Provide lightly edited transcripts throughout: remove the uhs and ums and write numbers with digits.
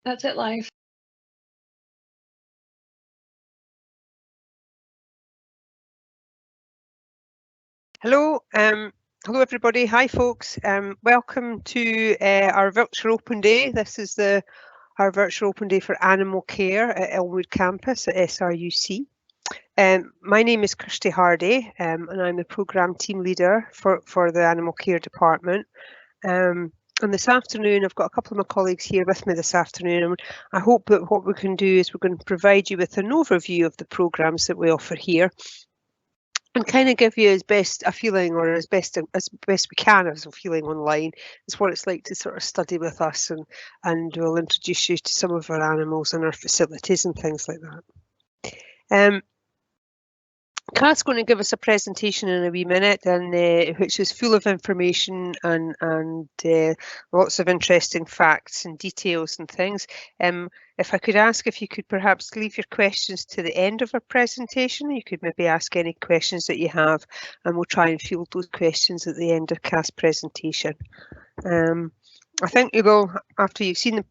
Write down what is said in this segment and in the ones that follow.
That's it live. Hello, hello everybody. Hi folks. Welcome to our virtual open day. This is our virtual open day for animal care at Elmwood campus at SRUC. My name is Kirsty Hardy, and I'm the programme team leader for the animal care department. And this afternoon, I've got a couple of my colleagues here with me this afternoon, and I hope that what we can do is we're going to provide you with an overview of the programmes that we offer here, and kind of give you as best a feeling, or as best we can as a feeling online, is what it's like to sort of study with us, and we'll introduce you to some of our animals and our facilities and things like that. Kat's going to give us a presentation in a wee minute, and which is full of information and lots of interesting facts and details and things. If I could ask if you could perhaps leave your questions to the end of our presentation, you could maybe ask any questions that you have, and we'll try and field those questions at the end of Kat's presentation. I think you will, after you've seen the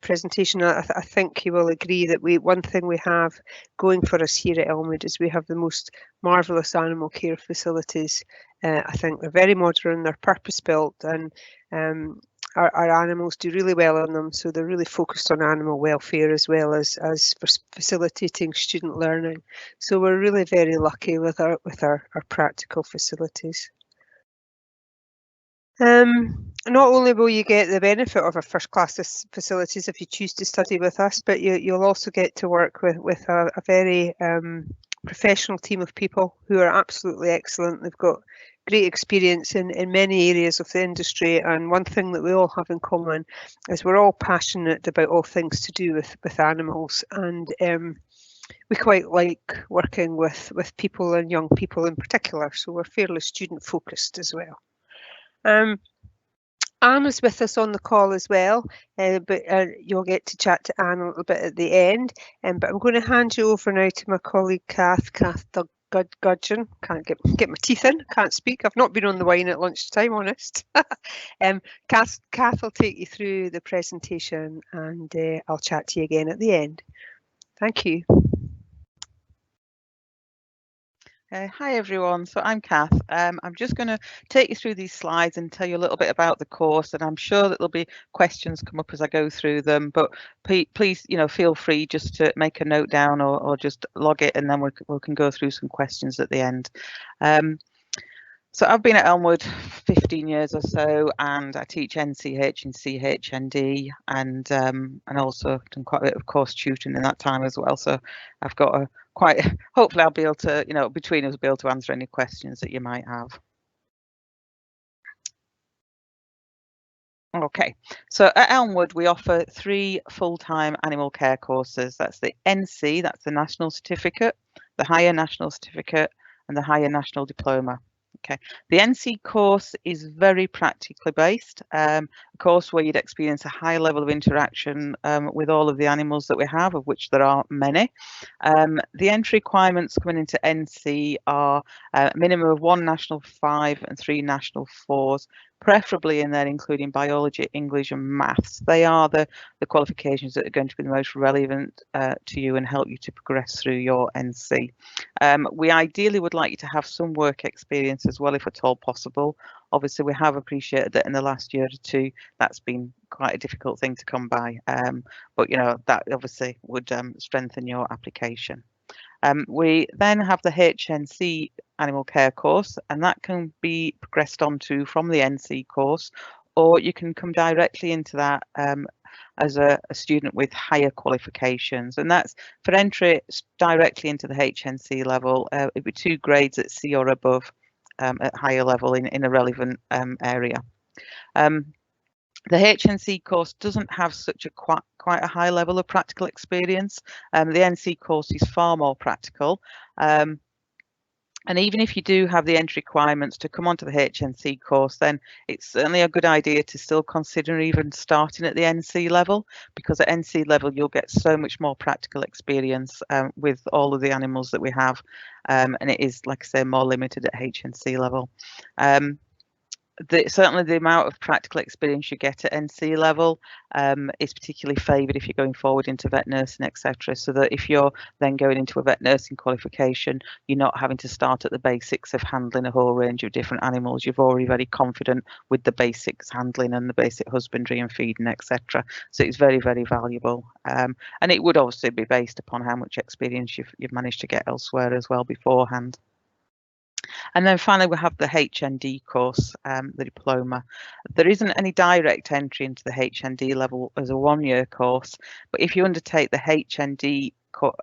presentation, I think you will agree that one thing we have going for us here at Elmwood is we have the most marvellous animal care facilities. I think they're very modern, they're purpose built, and our animals do really well on them, so they're really focused on animal welfare as well as for facilitating student learning. So we're really very lucky with our practical facilities. Not only will you get the benefit of our first class facilities if you choose to study with us, but you'll also get to work with a very professional team of people who are absolutely excellent. They've got great experience in many areas of the industry, and one thing that we all have in common is we're all passionate about all things to do with animals, and we quite like working with people and young people in particular, so we're fairly student focused as well. Anne is with us on the call as well, but you'll get to chat to Anne a little bit at the end. But I'm going to hand you over now to my colleague Kath Gudgeon. Can't get my teeth in, can't speak. I've not been on the wine at lunchtime, honest. Kath will take you through the presentation, and I'll chat to you again at the end. Thank you. Hi everyone, so I'm Kath. I'm just going to take you through these slides and tell you a little bit about the course, and I'm sure that there'll be questions come up as I go through them, but please feel free just to make a note down or just log it, and then we can go through some questions at the end. So I've been at Elmwood 15 years or so, and I teach NCH and CHND, and also done quite a bit of course tutoring in that time as well. So I've got hopefully I'll be able to, between us, be able to answer any questions that you might have. Okay, so at Elmwood we offer 3 full-time animal care courses. That's the NC, that's the National Certificate, the Higher National Certificate, and the Higher National Diploma. Okay, the NC course is very practically based, a course where you'd experience a high level of interaction with all of the animals that we have, of which there are many. The entry requirements coming into NC are a minimum of 1 National 5 and 3 National 4s, preferably in there including biology, English and maths. They are the qualifications that are going to be the most relevant to you and help you to progress through your NC. We ideally would like you to have some work experience as well, if at all possible. Obviously, we have appreciated that in the last year or two, that's been quite a difficult thing to come by. But that obviously would strengthen your application. We then have the HNC animal care course, and that can be progressed onto from the NC course, or you can come directly into that as a student with higher qualifications, and that's for entry directly into the HNC level. It'd be 2 grades at C or above at higher level in a relevant area. The HNC course doesn't have such a quite a high level of practical experience. The NC course is far more practical. And even if you do have the entry requirements to come onto the HNC course, then it's certainly a good idea to still consider even starting at the NC level, because at NC level you'll get so much more practical experience with all of the animals that we have, and it is, like I say, more limited at HNC level. certainly the amount of practical experience you get at NC level is particularly favoured if you're going forward into vet nursing, etc. So that if you're then going into a vet nursing qualification, you're not having to start at the basics of handling a whole range of different animals. You're already very confident with the basics handling and the basic husbandry and feeding, etc. So it's very, very valuable. And it would obviously be based upon how much experience you've managed to get elsewhere as well beforehand. And then finally, we have the HND course, the diploma. There isn't any direct entry into the HND level as a one-year course, but if you undertake the HND,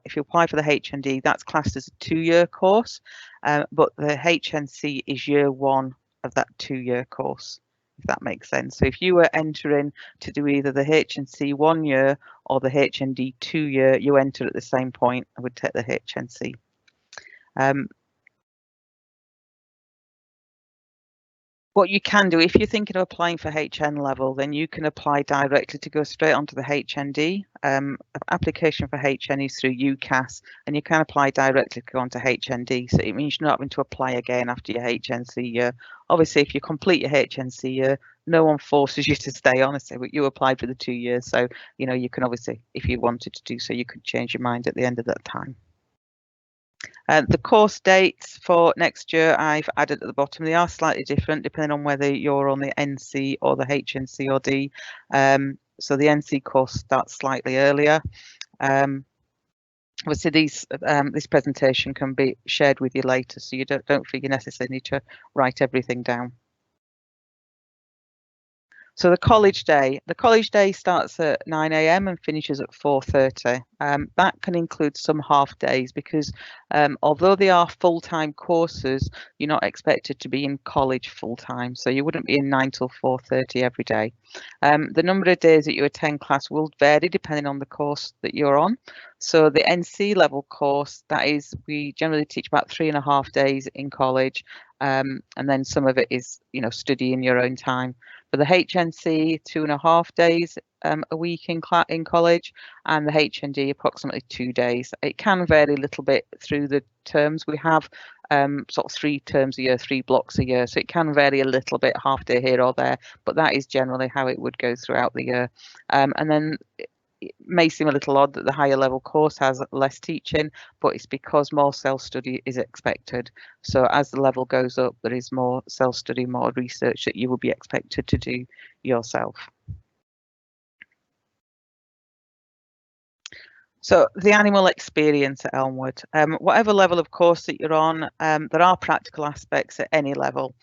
if you apply for the HND, that's classed as a two-year course, but the HNC is year one of that two-year course, if that makes sense. So if you were entering to do either the HNC 1 year or the HND 2 year, you enter at the same point and would take the HNC. What you can do, if you're thinking of applying for HN level, then you can apply directly to go straight onto the HND. Application for HN is through UCAS, and you can apply directly to go onto HND. So it means you're not having to apply again after your HNC year. Obviously, if you complete your HNC year, no one forces you to stay on. But you applied for the 2 years, so you can obviously, if you wanted to do so, you could change your mind at the end of that time. The course dates for next year I've added at the bottom. They are slightly different depending on whether you're on the NC or the HNC or D. So the NC course starts slightly earlier. Obviously, this presentation can be shared with you later, so you don't feel you necessarily need to write everything down. So the college day starts at 9 AM and finishes at 4:30. That can include some half days because although they are full-time courses, you're not expected to be in college full-time. So you wouldn't be in 9 till 4:30 every day. The number of days that you attend class will vary depending on the course that you're on. So the NC level course, that is, we generally teach about 3.5 days in college. And then some of it is, study in your own time. For the HNC, 2.5 days a week in college, and the HND approximately 2 days. It can vary a little bit through the terms. We have sort of 3 terms a year, 3 blocks a year, so it can vary a little bit, half day here or there, but that is generally how it would go throughout the year. And then it may seem a little odd that the higher level course has less teaching, but it's because more self-study is expected. So as the level goes up, there is more self-study, more research that you will be expected to do yourself. So the animal experience at Elmwood, whatever level of course that you're on, there are practical aspects at any level.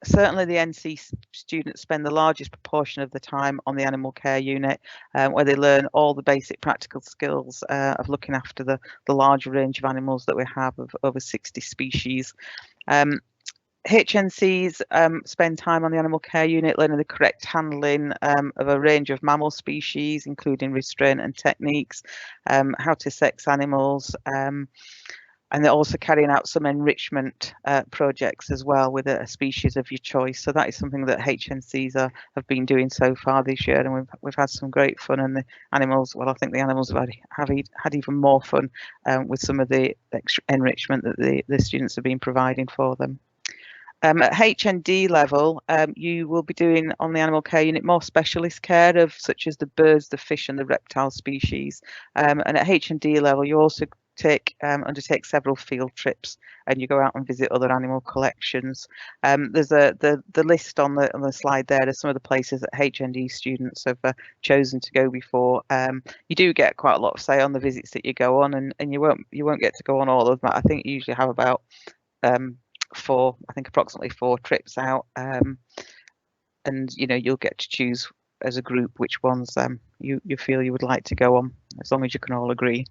Certainly the NC students spend the largest proportion of the time on the animal care unit, where they learn all the basic practical skills of looking after the large range of animals that we have of over 60 species. HNCs spend time on the animal care unit learning the correct handling of a range of mammal species, including restraint and techniques, how to sex animals, and they're also carrying out some enrichment projects as well with a species of your choice. So that is something that HNCs have been doing so far this year, and we've had some great fun. And the animals, well, I think the animals have had even more fun with some of the extra enrichment that the students have been providing for them. At HND level, you will be doing on the animal care unit more specialist care of such as the birds, the fish, and the reptile species. And at HND level, you also undertake several field trips, and you go out and visit other animal collections. There's the list on the slide there of some of the places that HND students have chosen to go before. You do get quite a lot of say on the visits that you go on, and you won't get to go on all of them. I think you usually have about approximately 4 trips out, and you'll get to choose as a group which ones you feel you would like to go on, as long as you can all agree.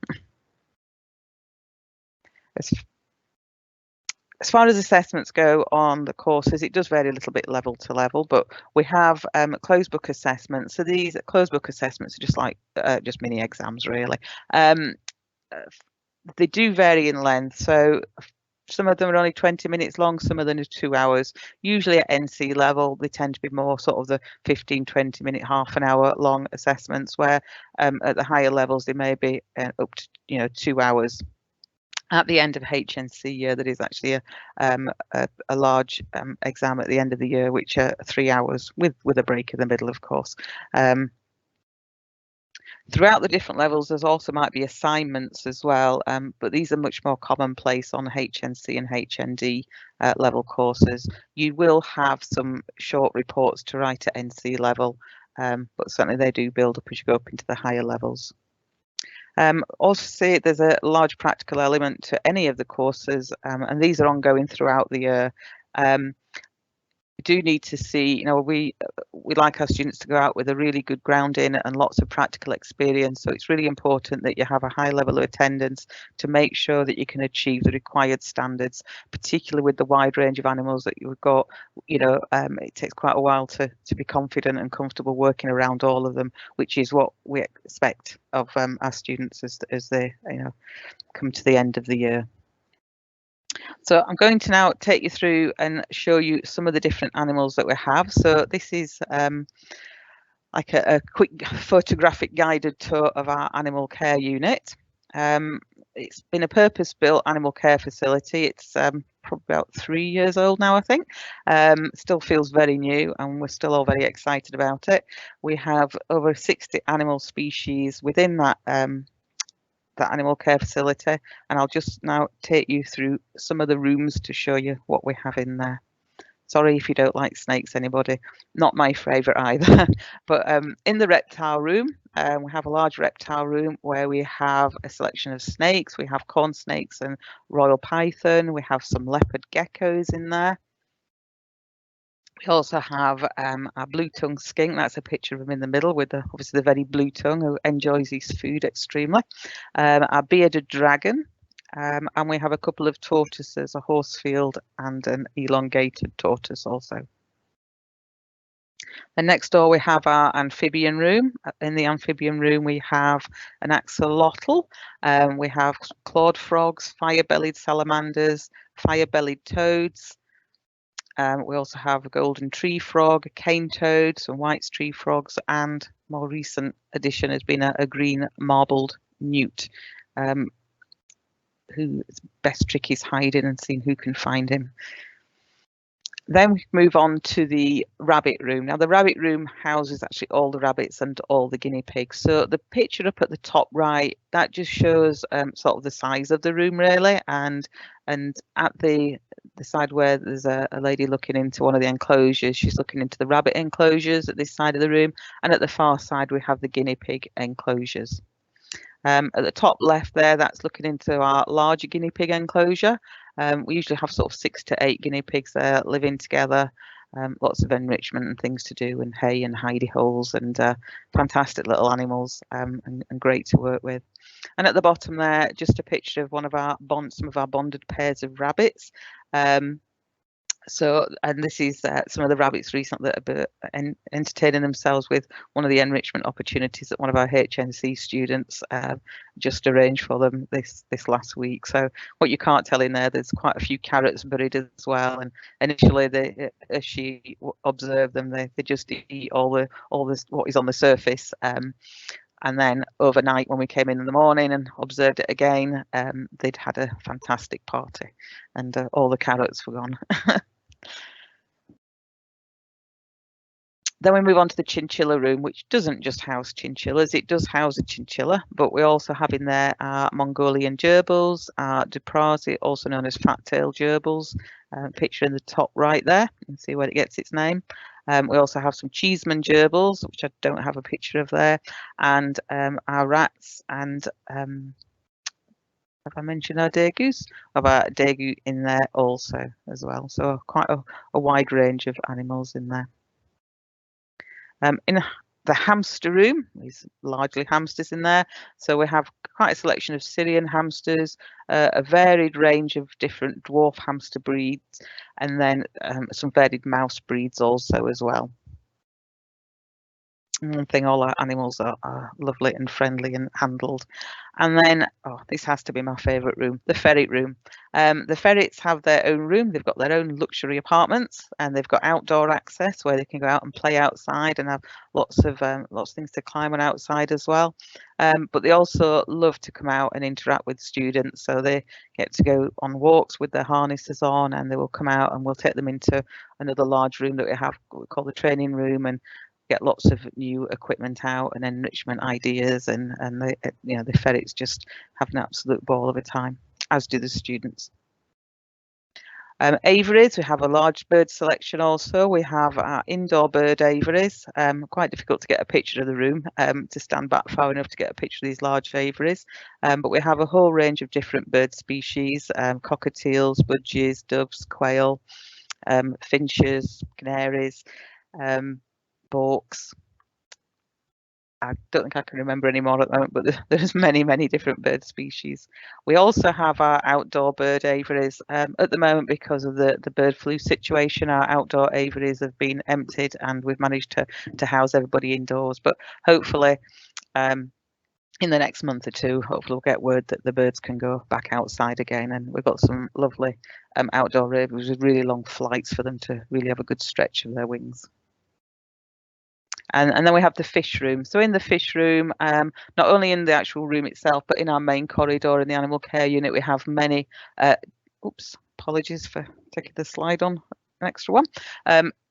As far as assessments go on the courses, it does vary a little bit level to level, but we have closed book assessments. So these closed book assessments are just like just mini exams, really. They do vary in length. So some of them are only 20 minutes long, some of them are 2 hours. Usually at NC level, they tend to be more sort of the 15, 20 minute, half an hour long assessments, where at the higher levels, they may be up to 2 hours. at the end of HNC year. That is actually a large exam at the end of the year, which are 3 hours with a break in the middle, of course. Throughout the different levels, there's also might be assignments as well, but these are much more commonplace on HNC and HND level courses. You will have some short reports to write at NC level, but certainly they do build up as you go up into the higher levels. Also, there's a large practical element to any of the courses, and these are ongoing throughout the year. We do need to see, we like our students to go out with a really good grounding and lots of practical experience. So it's really important that you have a high level of attendance to make sure that you can achieve the required standards, particularly with the wide range of animals that you've got. It takes quite a while to be confident and comfortable working around all of them, which is what we expect of our students as they come to the end of the year. So I'm going to now take you through and show you some of the different animals that we have. So this is like a quick photographic guided tour of our animal care unit. It's been a purpose-built animal care facility. It's probably about 3 years old now, I think. Still feels very new, and we're still all very excited about it. We have over 60 animal species within that animal care facility, and I'll just now take you through some of the rooms to show you what we have in there. Sorry if you don't like snakes, anybody. Not my favourite either. But in the reptile room, we have a large reptile room where we have a selection of snakes. We have corn snakes and royal python. We have some leopard geckos in there. We also have our blue-tongued skink. That's a picture of him in the middle with obviously the very blue tongue, who enjoys his food extremely. Our bearded dragon, and we have a couple of tortoises, a horsefield and an elongated tortoise also. Then next door we have our amphibian room. In the amphibian room we have an axolotl, we have clawed frogs, fire-bellied salamanders, fire-bellied toads. We also have a golden tree frog, a cane toad, some white's tree frogs, and more recent addition has been a green marbled newt, whose best trick is hiding and seeing who can find him. Then we move on to the rabbit room. Now the rabbit room houses actually all the rabbits and all the guinea pigs. So the picture up at the top right, that just shows sort of the size of the room really, and at the side where there's a lady looking into one of the enclosures, she's looking into the rabbit enclosures at this side of the room, and at the far side we have the guinea pig enclosures. At the top left there, that's looking into our larger guinea pig enclosure. We usually have sort of 6 to 8 guinea pigs there living together. Lots of enrichment and things to do, and hay and hidey holes, and fantastic little animals, and great to work with. And at the bottom there, just a picture of some of our bonded pairs of rabbits. And this is some of the rabbits recently that have been entertaining themselves with one of the enrichment opportunities that one of our HNC students just arranged for them this last week. So what you can't tell in there's quite a few carrots buried as well. And initially, as she observed them, they just eat all this what is on the surface. And then overnight, when we came in the morning and observed it again, they'd had a fantastic party, and all the carrots were gone. Then we move on to the chinchilla room, which doesn't just house chinchillas. It does house a chinchilla, but we also have in there our Mongolian gerbils, our Duprasi, also known as fat-tailed gerbils. Picture in the top right there. You can see where it gets its name. We also have some Cheeseman gerbils, which I don't have a picture of there, and our rats, and have I mentioned our degus? We have our degu in there also as well. So quite a wide range of animals in there. In the hamster room, there's largely hamsters in there. So we have quite a selection of Syrian hamsters, a varied range of different dwarf hamster breeds, and then some varied mouse breeds also as well. One thing, all our animals are lovely and friendly and handled. And then, oh, this has to be my favourite room, the ferret room. The ferrets have their own room. They've got their own luxury apartments, and they've got outdoor access where they can go out and play outside and have lots of things to climb on outside as well. But they also love to come out and interact with students, so they get to go on walks with their harnesses on, and they will come out, and we'll take them into another large room that we have, what we call the training room, and get lots of new equipment out and enrichment ideas, and the ferrets just have an absolute ball of a time, as do the students. Aviaries, we have a large bird selection also. We have our indoor bird aviaries. Quite difficult to get a picture of the room, to stand back far enough to get a picture of these large aviaries. But we have a whole range of different bird species, cockatiels, budgies, doves, quail, finches, canaries, hawks. I don't think I can remember any more at the moment, but there's many, many different bird species. We also have our outdoor bird aviaries. At the moment, because of the bird flu situation, our outdoor aviaries have been emptied, and we've managed to house everybody indoors. But hopefully, in the next month or two, hopefully we'll get word that the birds can go back outside again. And we've got some lovely outdoor aviaries with really long flights for them to really have a good stretch of their wings. And then we have the fish room. So in the fish room, not only in the actual room itself, but in our main corridor in the animal care unit, we have many, apologies for taking the slide on, an extra one.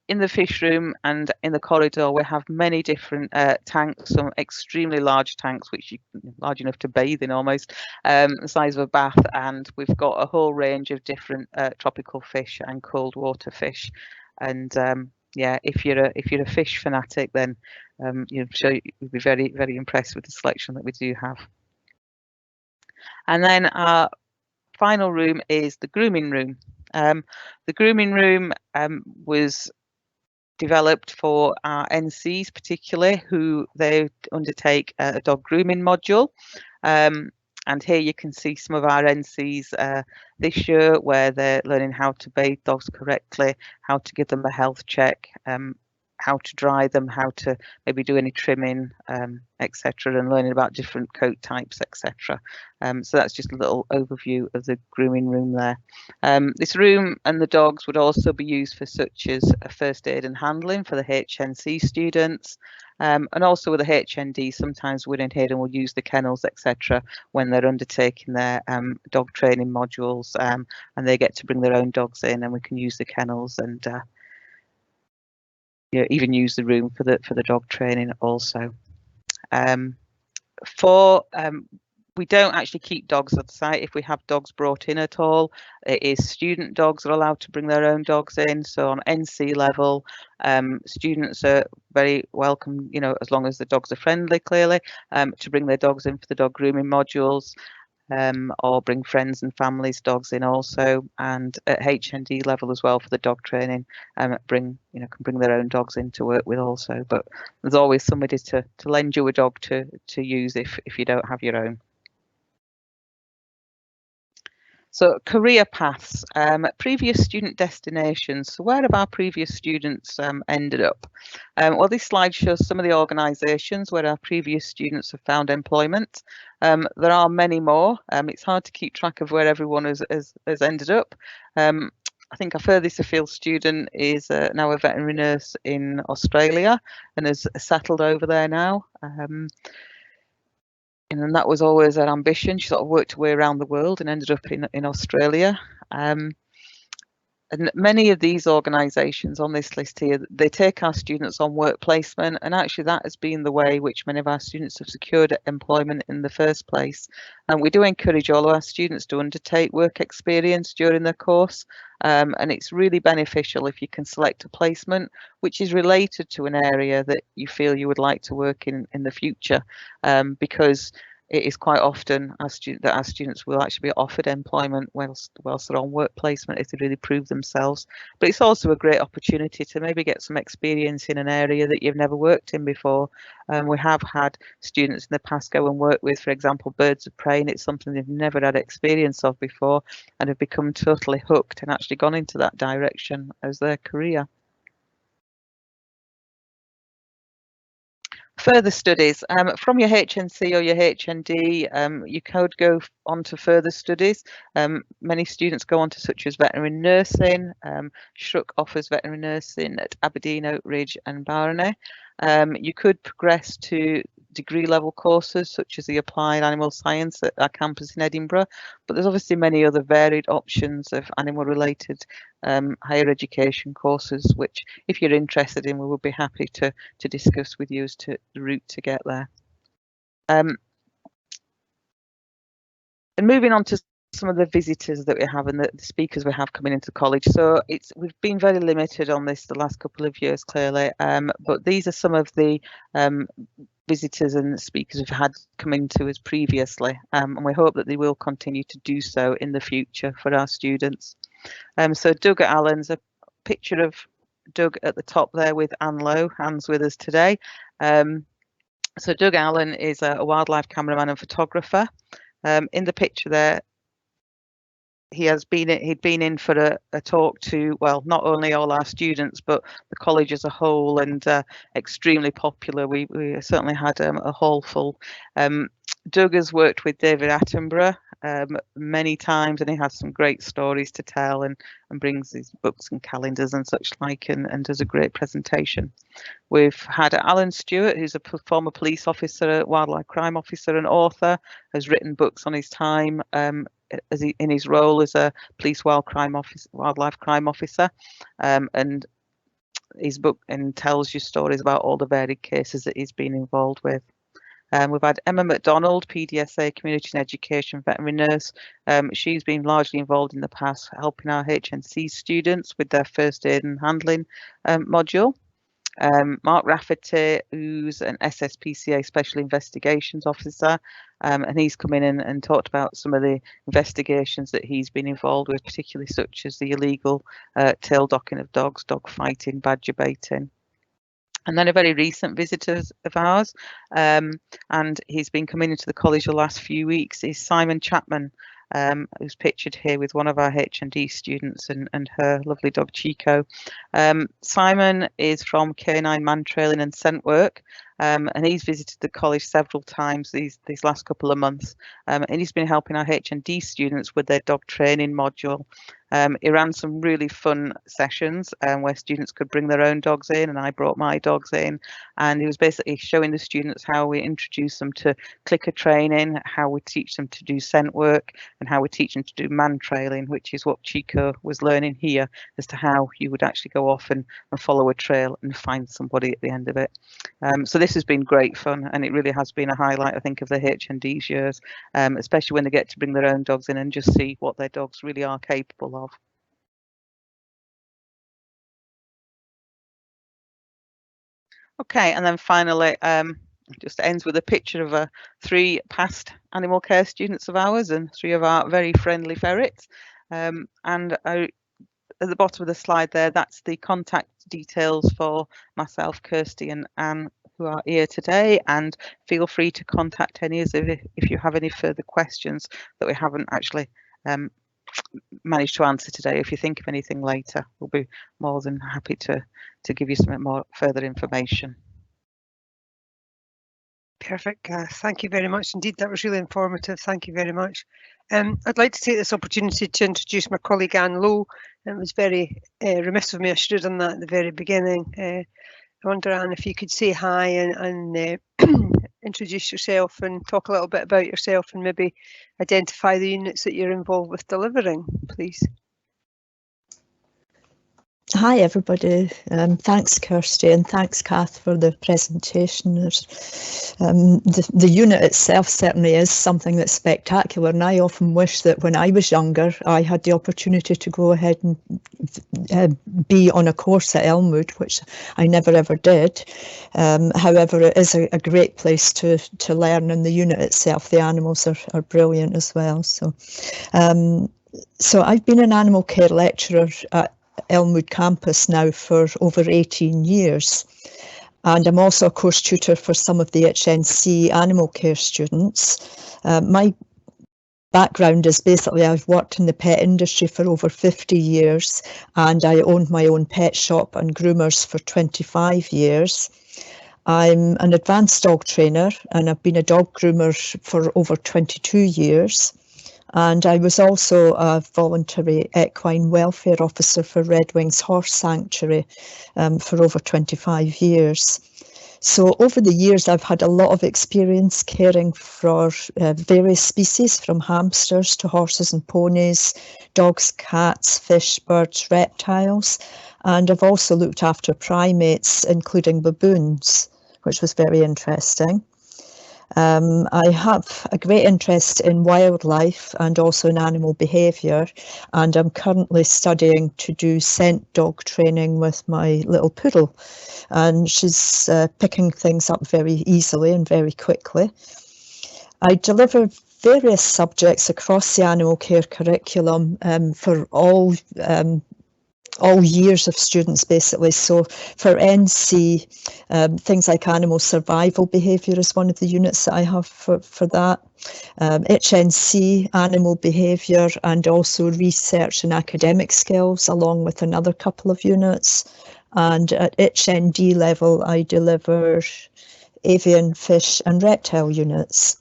In the fish room and in the corridor, we have many different tanks, some extremely large tanks, which large enough to bathe in almost, the size of a bath. And we've got a whole range of different tropical fish and cold water fish. And yeah, if you're a fish fanatic, then you'll be very, very impressed with the selection that we do have. And then our final room is the grooming room. The grooming room was developed for our NCs particularly, who they undertake a dog grooming module. And here you can see some of our NCs this year, where they're learning how to bathe dogs correctly, how to give them a health check, how to dry them, how to maybe do any trimming, etc., and learning about different coat types, etc. So that's just a little overview of the grooming room there. This room and the dogs would also be used for such as first aid and handling for the HNC students. And also with the HND, sometimes we're in here and we'll use the kennels, etc., when they're undertaking their dog training modules, and they get to bring their own dogs in, and we can use the kennels and even use the room for the dog training also. We don't actually keep dogs at the site. If we have dogs brought in at all, it is student dogs are allowed to bring their own dogs in. So on NC level, students are very welcome, as long as the dogs are friendly, clearly, to bring their dogs in for the dog grooming modules, or bring friends and families' dogs in also. And at HND level as well for the dog training, can bring their own dogs in to work with also. But there's always somebody to lend you a dog to use if you don't have your own. So career paths, previous student destinations. So where have our previous students ended up? Well, this slide shows some of the organisations where our previous students have found employment. There are many more. It's hard to keep track of where everyone has ended up. I think our furthest afield student is now a veterinary nurse in Australia and has settled over there now. And that was always her ambition. She sort of worked her way around the world and ended up in Australia. And many of these organisations on this list here, they take our students on work placement, and actually that has been the way which many of our students have secured employment in the first place. And we do encourage all of our students to undertake work experience during their course, and it's really beneficial if you can select a placement which is related to an area that you feel you would like to work in the future, because it is quite often that our students will actually be offered employment whilst they're on work placement if they really prove themselves. But it's also a great opportunity to maybe get some experience in an area that you've never worked in before. We have had students in the past go and work with, for example, birds of prey, and it's something they've never had experience of before and have become totally hooked and actually gone into that direction as their career. Further studies. From your HNC or your HND, you could go on to further studies. Many students go on to such as veterinary nursing. Shruk offers veterinary nursing at Aberdeen, Oakridge and Barony. You could progress to degree level courses such as the Applied Animal Science at our campus in Edinburgh, but there's obviously many other varied options of animal related higher education courses, which if you're interested in, we would be happy to discuss with you as to the route to get there. And moving on to some of the visitors that we have and the speakers we have coming into college. So we've been very limited on this the last couple of years, clearly, but these are some of the visitors and speakers we've had come into us previously, and we hope that they will continue to do so in the future for our students. So Doug Allen's a picture of Doug at the top there with Anne Lowe. Anne's with us today. So Doug Allen is a wildlife cameraman and photographer. In the picture there, he'd been in for a talk to, well, not only all our students, but the college as a whole, and extremely popular. We certainly had a hall full. Doug has worked with David Attenborough many times, and he has some great stories to tell, and brings his books and calendars and such like, and does a great presentation. We've had Alan Stewart, who's a former police officer, wildlife crime officer and author, has written books on his time in his role as a police wildlife crime officer, and his book tells you stories about all the varied cases that he's been involved with. We've had Emma McDonald, PDSA, Community and Education Veterinary Nurse. She's been largely involved in the past helping our HNC students with their first aid and handling module. Mark Rafferty, who's an SSPCA Special Investigations Officer, and he's come in and talked about some of the investigations that he's been involved with, particularly such as the illegal tail docking of dogs, dog fighting, badger baiting. And then a very recent visitor of ours, and he's been coming into the college the last few weeks, is Simon Chapman, who's pictured here with one of our H&D students and her lovely dog Chico. Simon is from K9 Man Trailing and Scent Work, and he's visited the college several times these last couple of months, and he's been helping our H&D students with their dog training module. He ran some really fun sessions where students could bring their own dogs in, and I brought my dogs in, and he was basically showing the students how we introduce them to clicker training, how we teach them to do scent work, and how we teach them to do man trailing, which is what Chico was learning here, as to how you would actually go off and follow a trail and find somebody at the end of it. So this has been great fun, and it really has been a highlight, I think, of the H&D's years, especially when they get to bring their own dogs in and just see what their dogs really are capable of. Okay, and then finally, just ends with a picture of 3 past animal care students of ours and 3 of our very friendly ferrets. And at the bottom of the slide there, that's the contact details for myself, Kirsty and Anne, who are here today, and feel free to contact any of us if you have any further questions that we haven't actually managed to answer today. If you think of anything later, we'll be more than happy to give you some more further information. Perfect, thank you very much indeed. That was really informative. Thank you very much. I'd like to take this opportunity to introduce my colleague Anne Lowe. It was very remiss of me, I should have done that at the very beginning. I wonder, Anne, if you could say hi and introduce yourself and talk a little bit about yourself and maybe identify the units that you're involved with delivering, please. Hi everybody, thanks Kirsty and thanks Kath for the presentation. The unit itself certainly is something that's spectacular, and I often wish that when I was younger I had the opportunity to go ahead and be on a course at Elmwood, which I never ever did. However, it is a great place to learn, and the unit itself, the animals are brilliant as well. So I've been an animal care lecturer at Elmwood campus now for over 18 years, and I'm also a course tutor for some of the HNC animal care students. My background is basically I've worked in the pet industry for over 50 years, and I owned my own pet shop and groomers for 25 years. I'm an advanced dog trainer and I've been a dog groomer for over 22 years. And I was also a voluntary equine welfare officer for Red Wings Horse Sanctuary for over 25 years. So over the years, I've had a lot of experience caring for various species, from hamsters to horses and ponies, dogs, cats, fish, birds, reptiles. And I've also looked after primates, including baboons, which was very interesting. I have a great interest in wildlife and also in animal behaviour, and I'm currently studying to do scent dog training with my little poodle, and she's picking things up very easily and very quickly. I deliver various subjects across the animal care curriculum for all years of students, basically. So for NC, things like animal survival behaviour is one of the units that I have for that. HNC, animal behaviour, and also research and academic skills, along with another couple of units. And at HND level, I deliver avian, fish and reptile units.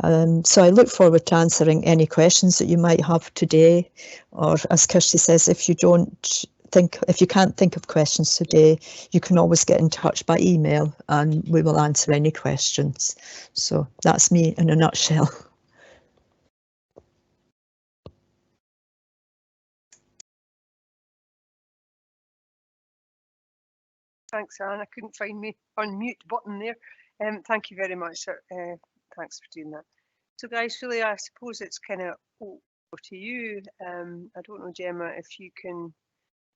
So I look forward to answering any questions that you might have today, or as Kirsty says, if you can't think of questions today, you can always get in touch by email and we will answer any questions. So that's me in a nutshell. Thanks, Anne. I couldn't find my unmute button there. Thank you very much. Thanks for doing that. So guys, really, I suppose it's kind of over to you. I don't know, Gemma, if you can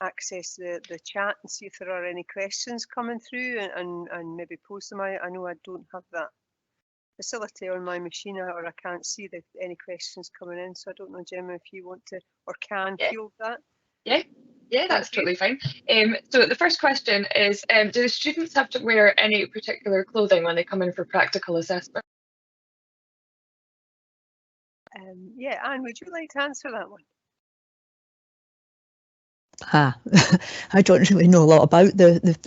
access the chat and see if there are any questions coming through and maybe post them. I know I don't have that facility on my machine, or I can't see any questions coming in. So I don't know, Gemma, if you want to or can field that. Yeah, that's totally fine. So the first question is, do the students have to wear any particular clothing when they come in for practical assessment? Yeah, Anne, would you like to answer that one? I don't really know a lot about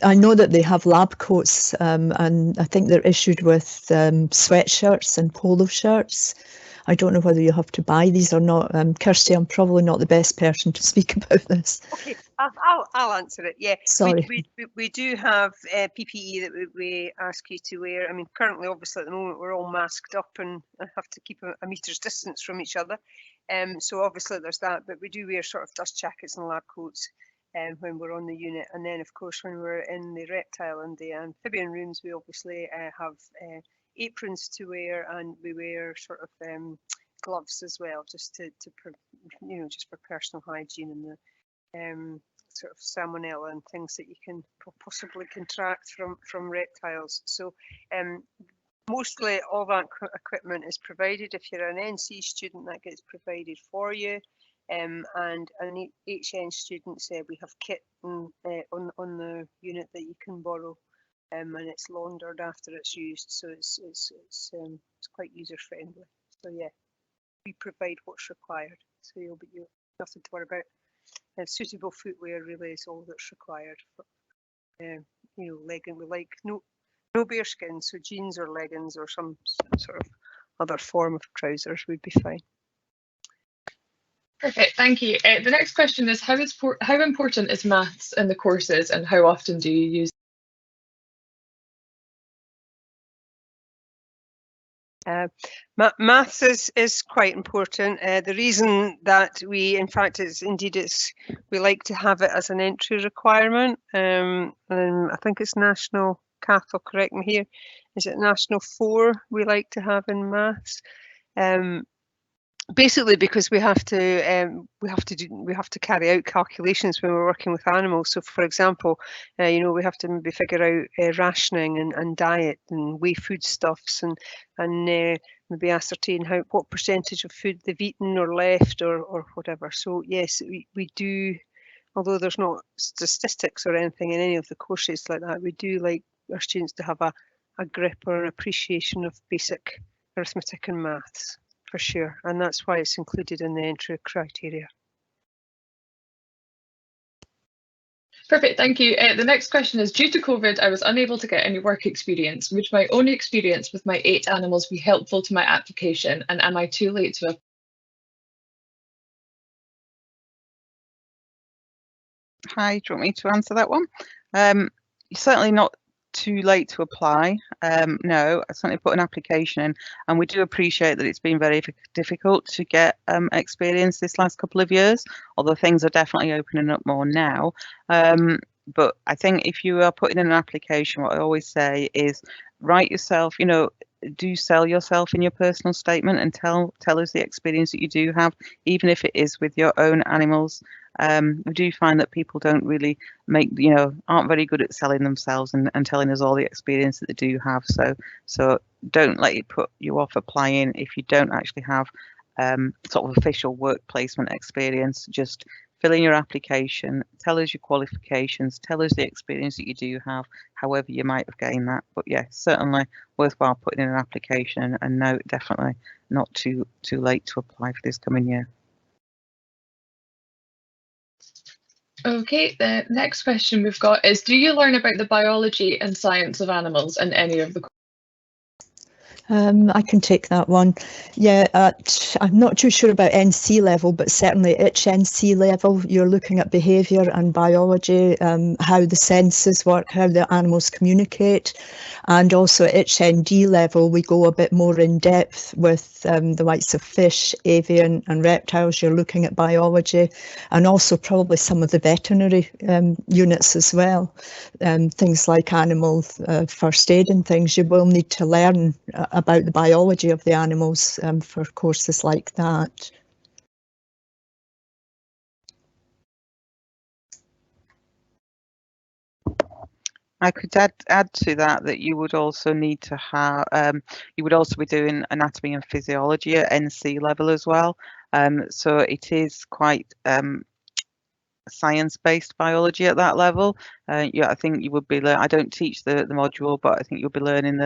I know that they have lab coats, and I think they're issued with sweatshirts and polo shirts. I don't know whether you have to buy these or not. Kirsty, I'm probably not the best person to speak about this. Okay, I'll answer it. Yeah, sorry. We do have PPE that we ask you to wear. I mean, currently, obviously, at the moment, we're all masked up and have to keep a meter's distance from each other. So obviously there's that, but we do wear sort of dust jackets and lab coats when we're on the unit. And then, of course, when we're in the reptile and the amphibian rooms, we obviously have aprons to wear, and we wear sort of gloves as well, just to just for personal hygiene and the sort of salmonella and things that you can possibly contract from reptiles. So mostly all that equipment is provided. If you're an NC student, that gets provided for you. And an HN student, we have kit on the unit that you can borrow, and it's laundered after it's used, so it's quite user friendly. So yeah, we provide what's required, so you'll nothing to worry about. Suitable footwear really is all that's required. For, legging, we like no bare skin, so jeans or leggings or some sort of other form of trousers would be fine. Perfect, thank you. The next question is, how important is maths in the courses, and how often do you use maths is quite important. The reason that we like to have it as an entry requirement. And I think it's national. Kath will correct me here. Is it national 4 we like to have in maths? Basically because we have to carry out calculations when we're working with animals. So for example, we have to maybe figure out rationing and diet and weigh foodstuffs and maybe ascertain what percentage of food they've eaten or left or whatever. So yes, we do, although there's not statistics or anything in any of the courses like that, we do like our students to have a grip or an appreciation of basic arithmetic and maths. For sure, and that's why it's included in the entry criteria. Perfect, thank you. The next question is, due to COVID, I was unable to get any work experience. Would my own experience with my 8 animals be helpful to my application? And am I too late to apply? Hi, do you want me to answer that one? You're certainly not too late to apply. No, I certainly put an application in, and we do appreciate that it's been very difficult to get experience this last couple of years, although things are definitely opening up more now. But I think if you are putting in an application, what I always say is write yourself, do sell yourself in your personal statement and tell us the experience that you do have, even if it is with your own animals. We do find that people don't really aren't very good at selling themselves and telling us all the experience that they do have. So don't let it put you off applying if you don't actually have sort of official work placement experience. Just fill in your application, tell us your qualifications, tell us the experience that you do have, however you might have gained that. But yeah, certainly worthwhile putting in an application, and no, definitely not too late to apply for this coming year. Okay, the next question we've got is, do you learn about the biology and science of animals in any of the? I can take that one. Yeah, I'm not too sure about NC level, but certainly at HNC level, you're looking at behaviour and biology, how the senses work, how the animals communicate. And also at HND level, we go a bit more in depth with the likes of fish, avian and reptiles. You're looking at biology, and also probably some of the veterinary units as well. Things like animal first aid and things, you will need to learn about the biology of the animals for courses like that. I could add to that you would also need to have, you would also be doing anatomy and physiology at NC level as well. So it is quite science-based biology at that level. Yeah, I think you would be. I don't teach the module, but I think you'll be learning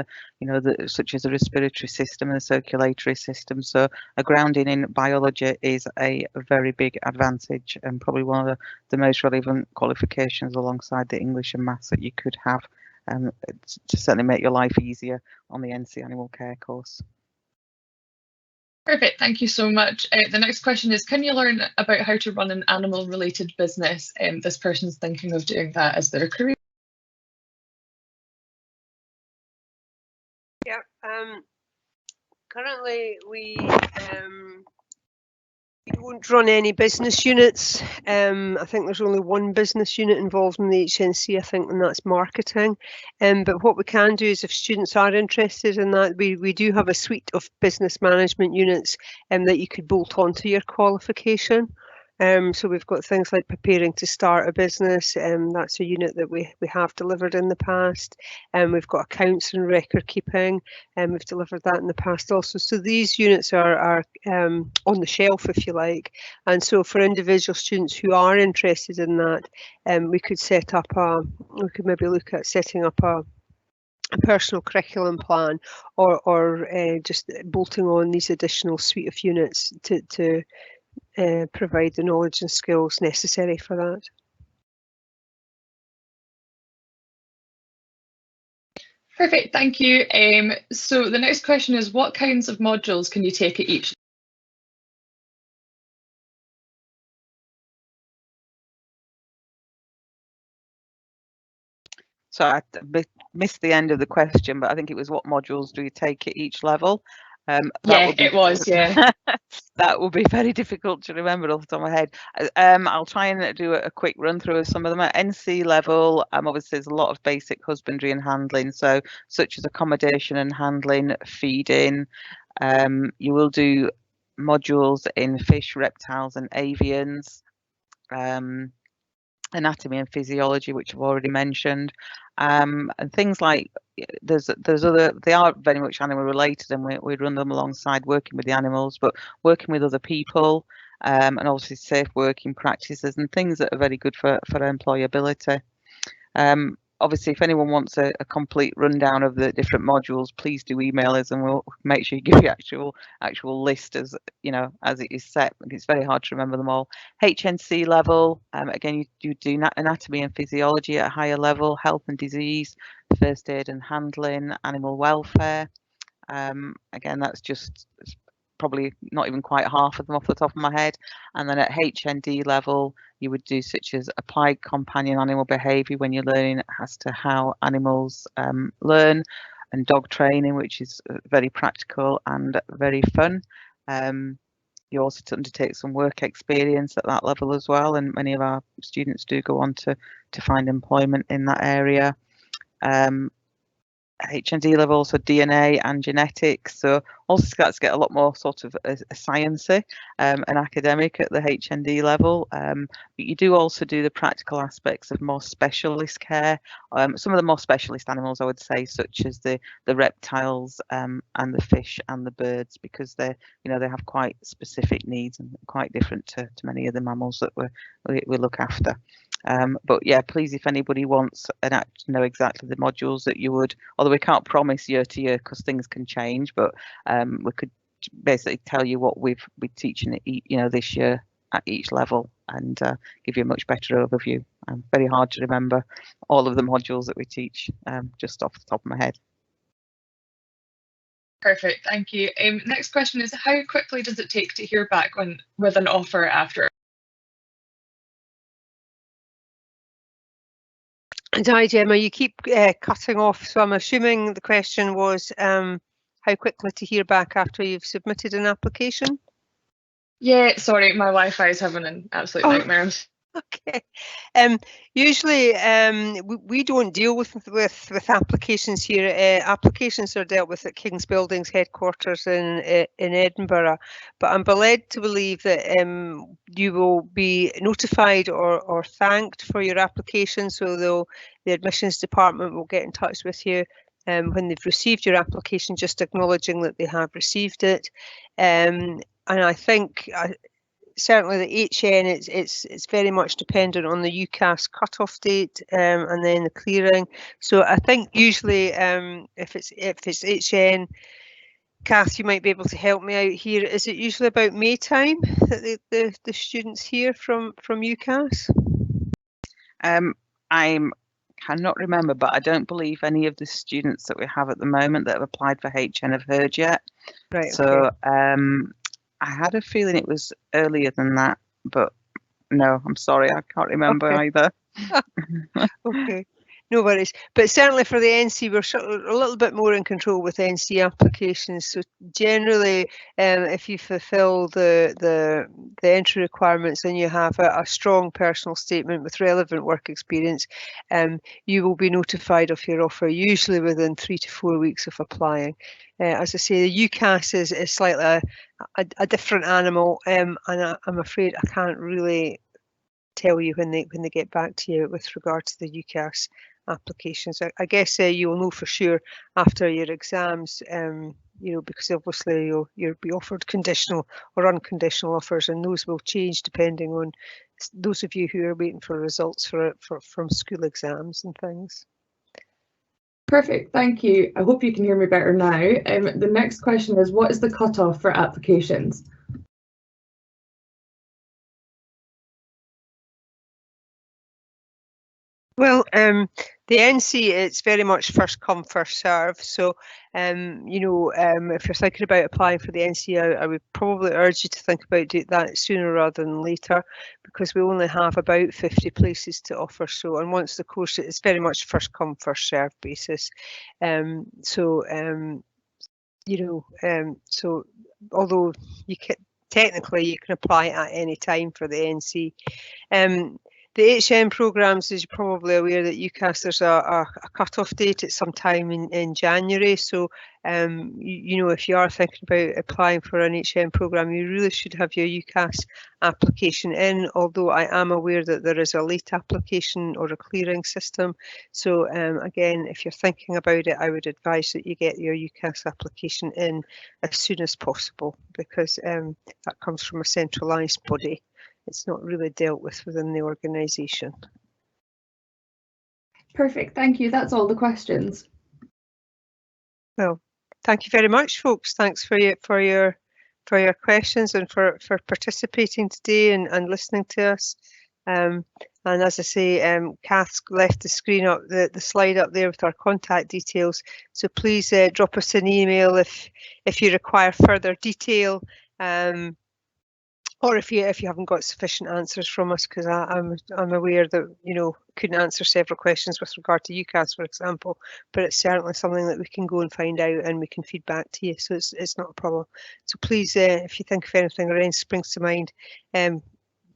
such as the respiratory system and the circulatory system. So a grounding in biology is a very big advantage, and probably one of the most relevant qualifications alongside the English and maths that you could have, to certainly make your life easier on the NC Animal Care course. Perfect, thank you so much. The next question is, can you learn about how to run an animal-related business? This person's thinking of doing that as their career. Yeah, currently we don't run any business units. I think there's only one business unit involved in the HNC, I think, and that's marketing. But what we can do is, if students are interested in that, we do have a suite of business management units that you could bolt onto your qualification. So we've got things like preparing to start a business, that's a unit that we have delivered in the past. We've got accounts and record keeping, and we've delivered that in the past also. So these units are on the shelf, if you like. And so for individual students who are interested in that, we could maybe look at setting up a personal curriculum plan, or just bolting on these additional suite of units to provide the knowledge and skills necessary for that. Perfect, thank you. So the next question is, what kinds of modules can you take at each? So I missed the end of the question, but I think it was, what modules do you take at each level? It was. That will be very difficult to remember off the top of my head. I'll try and do a quick run through of some of them. At NC level, obviously there's a lot of basic husbandry and handling, so such as accommodation and handling, feeding. You will do modules in fish, reptiles and avians. Anatomy and physiology, which I've already mentioned, and things like there's other, they are very much animal related, and we run them alongside working with the animals, but working with other people, and obviously safe working practices and things that are very good for employability. obviously, if anyone wants a complete rundown of the different modules, please do email us, and we'll make sure you give the actual list as as it is set. It's very hard to remember them all. HNC level, again, you do anatomy and physiology at a higher level, health and disease, first aid and handling, animal welfare. Again, that's just probably not even quite half of them off the top of my head. And then at HND level, you would do such as applied companion animal behaviour, when you're learning as to how animals learn, and dog training, which is very practical and very fun. You also undertake some work experience at that level as well, and many of our students do go on to find employment in that area. HND level, so DNA and genetics, so also starts to get a lot more sort of a sciencey and academic at the HND level, but you do also do the practical aspects of more specialist care. Some of the more specialist animals, I would say, such as the reptiles and the fish and the birds, because they have quite specific needs and quite different to many of the mammals that we look after. But yeah, please, if anybody wants to know exactly the modules that you would, although we can't promise year to year because things can change, but we could basically tell you what we're teaching this year at each level, and give you a much better overview. Very hard to remember all of the modules that we teach just off the top of my head. Perfect, thank you. Next question is, how quickly does it take to hear back with an offer after? And hi, Gemma, you keep cutting off, so I'm assuming the question was how quickly to hear back after you've submitted an application? Yeah, sorry, my Wi-Fi is having an absolute nightmare. Okay. Usually we don't deal with applications here. Applications are dealt with at King's Buildings headquarters in Edinburgh, but I'm led to believe that you will be notified or thanked for your application, so the admissions department will get in touch with you when they've received your application, just acknowledging that they have received it. And I think certainly the HN, it's very much dependent on the UCAS cut-off date and then the clearing. So I think usually if it's HN, Kath, you might be able to help me out here. Is it usually about May time that the students hear from UCAS? I cannot remember, but I don't believe any of the students that we have at the moment that have applied for HN have heard yet. Right. So okay. I had a feeling it was earlier than that, but no, I'm sorry, I can't remember either. Okay, no worries. But certainly for the NC, we're a little bit more in control with NC applications. So generally, if you fulfil the entry requirements and you have a strong personal statement with relevant work experience, you will be notified of your offer, usually within 3 to 4 weeks of applying. As I say, the UCAS is slightly a different animal, and I'm afraid I can't really tell you when they get back to you with regard to the UCAS applications. I guess you will know for sure after your exams, because obviously you'll be offered conditional or unconditional offers, and those will change depending on those of you who are waiting for results from school exams and things. Perfect, thank you. I hope you can hear me better now. The next question is, what is the cutoff for applications? Well, the NC, it's very much first come, first serve. So, if you're thinking about applying for the NC, I would probably urge you to think about that sooner rather than later, because we only have about 50 places to offer. So, and once the course, it's very much first come, first serve basis. So although technically you can apply at any time for the NC. The HN programmes, as you're probably aware, that UCAS, there's a cut-off date at some time in January. So, if you are thinking about applying for an HN programme, you really should have your UCAS application in, although I am aware that there is a late application or a clearing system. So, again, if you're thinking about it, I would advise that you get your UCAS application in as soon as possible, because that comes from a centralised body. It's not really dealt with within the organisation. Perfect, thank you. That's all the questions. Well, thank you very much, folks. Thanks for your questions and for participating today and listening to us. And as I say, Kath's left the screen up, the slide up there with our contact details. So please drop us an email if you require further detail, or if you haven't got sufficient answers from us, because I'm aware that couldn't answer several questions with regard to UCAS, for example, but it's certainly something that we can go and find out and we can feed back to you. So it's not a problem. So please, if you think of anything or anything springs to mind,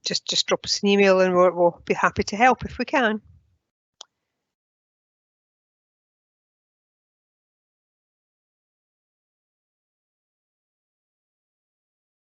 just drop us an email and we'll be happy to help if we can.